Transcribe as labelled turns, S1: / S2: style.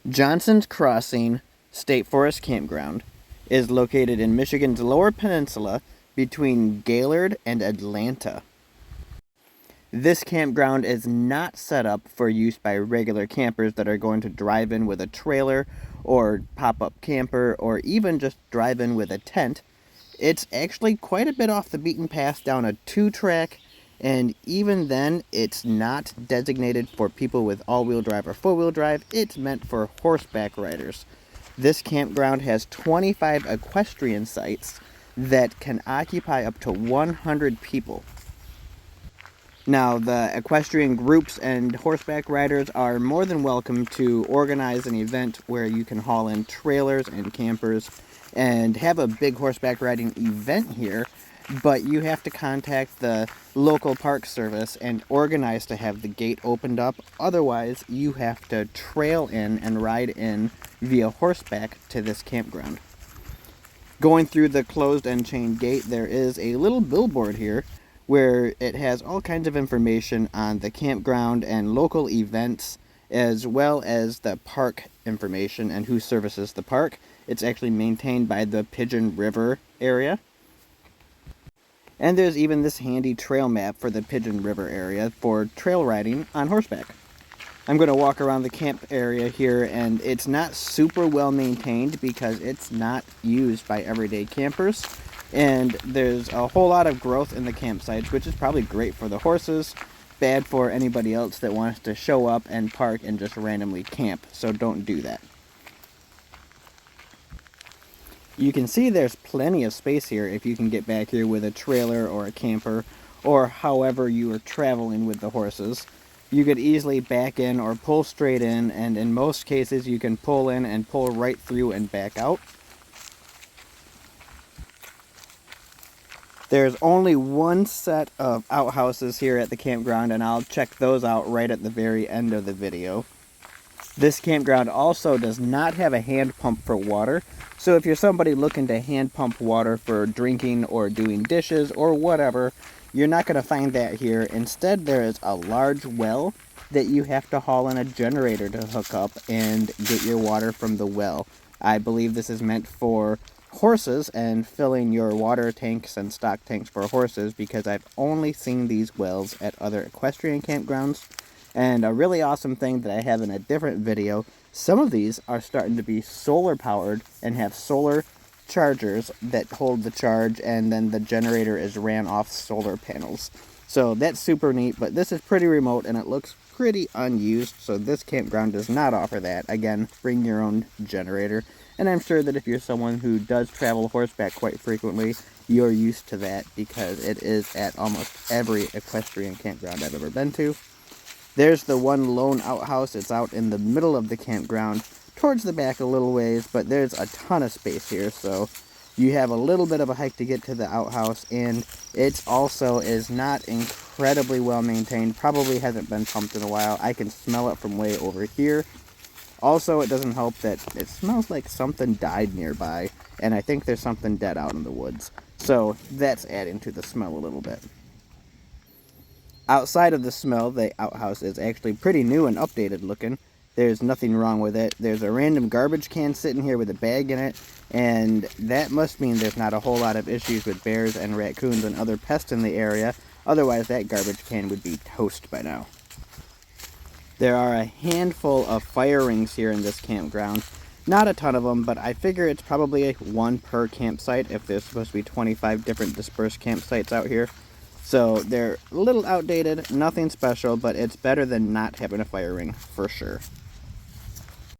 S1: Johnson's Crossing State Forest Campground is located in Michigan's Lower Peninsula between Gaylord and Atlanta. This campground is not set up for use by regular campers that are going to drive in with a trailer or pop-up camper or even just drive in with a tent. It's actually quite a bit off the beaten path down a 2-track, and even then it's not designated for people with all-wheel drive or four-wheel drive. It's meant for horseback riders. This campground has 25 equestrian sites that can occupy up to 100 people. Now, the equestrian groups and horseback riders are more than welcome to organize an event where you can haul in trailers and campers and have a big horseback riding event here, but you have to contact the local park service and organize to have the gate opened up. Otherwise, you have to trail in and ride in via horseback to this campground. Going through the closed and chained gate, there is a little billboard here where it has all kinds of information on the campground and local events, as well as the park information and who services the park. It's actually maintained by the Pigeon River area. And there's even this handy trail map for the Pigeon River area for trail riding on horseback. I'm going to walk around the camp area here, and it's not super well maintained because it's not used by everyday campers. And there's a whole lot of growth in the campsites, which is probably great for the horses, bad for anybody else that wants to show up and park and just randomly camp, so don't do that. You can see there's plenty of space here if you can get back here with a trailer or a camper, or however you are traveling with the horses. You could easily back in or pull straight in, and in most cases you can pull in and pull right through and back out. There's only one set of outhouses here at the campground, and I'll check those out right at the very end of the video. This campground also does not have a hand pump for water, so if you're somebody looking to hand pump water for drinking or doing dishes or whatever, you're not going to find that here. Instead, there is a large well that you have to haul in a generator to hook up and get your water from the well. I believe this is meant for horses and filling your water tanks and stock tanks for horses, because I've only seen these wells at other equestrian campgrounds. And a really awesome thing that I have in a different video, some of these are starting to be solar powered and have solar chargers that hold the charge, and then the generator is ran off solar panels. So that's super neat, but this is pretty remote and it looks pretty unused, so this campground does not offer that. Again, bring your own generator. And I'm sure that if you're someone who does travel horseback quite frequently, you're used to that because it is at almost every equestrian campground I've ever been to. There's the one lone outhouse. It's out in the middle of the campground, towards the back a little ways, but there's a ton of space here, so you have a little bit of a hike to get to the outhouse, and it also is not incredibly well maintained. Probably hasn't been pumped in a while. I can smell it from way over here. Also, it doesn't help that it smells like something died nearby, and I think there's something dead out in the woods. So that's adding to the smell a little bit. Outside of the smell, the outhouse is actually pretty new and updated looking. There's nothing wrong with it. There's a random garbage can sitting here with a bag in it, and that must mean there's not a whole lot of issues with bears and raccoons and other pests in the area. Otherwise, that garbage can would be toast by now. There are a handful of fire rings here in this campground. Not a ton of them, but I figure it's probably one per campsite if there's supposed to be 25 different dispersed campsites out here. So they're a little outdated, nothing special, but it's better than not having a fire ring for sure.